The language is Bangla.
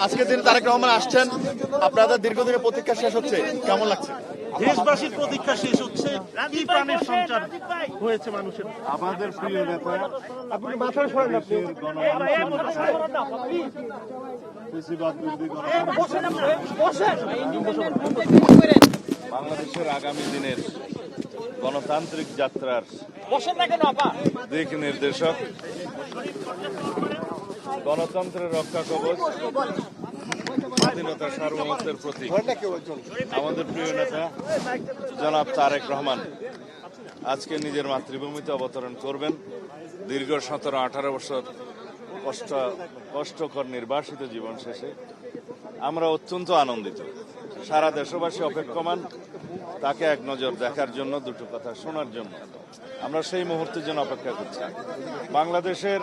আজকের দিন তারেক রহমান আসছেন, আপনাদের দীর্ঘদিনের প্রতীক্ষা শেষ হচ্ছে, কেমন লাগছে? দেশবাসীর প্রতীক্ষা শেষ হচ্ছে, কি প্রাণের সঞ্চার হয়েছে মানুষের। আমাদের প্রিয় নেতা আপনি মাথায় সরেন, আপনি ফেসিবাদ বিরোধী বাংলাদেশের আগামী দিনের গণতান্ত্রিক যাত্রার দিক নির্দেশক, গণতন্ত্রের রক্ষা কবচ, স্বাধীনতা সার্বভৌমত্বের প্রতি আমাদের প্রিয় নেতা জনাব তারেক রহমান আজকে নিজের মাতৃভূমিতে অবতরণ করবেন। দীর্ঘ 17-18 বছর কষ্টকর নির্বাসিত জীবন শেষে আমরা অত্যন্ত আনন্দিত। সারা দেশবাসী অপেক্ষমান তাকে এক নজর দেখার জন্য, দুটো কথা শোনার জন্য। আমরা সেই মুহূর্তের জন্য অপেক্ষা করছি। বাংলাদেশের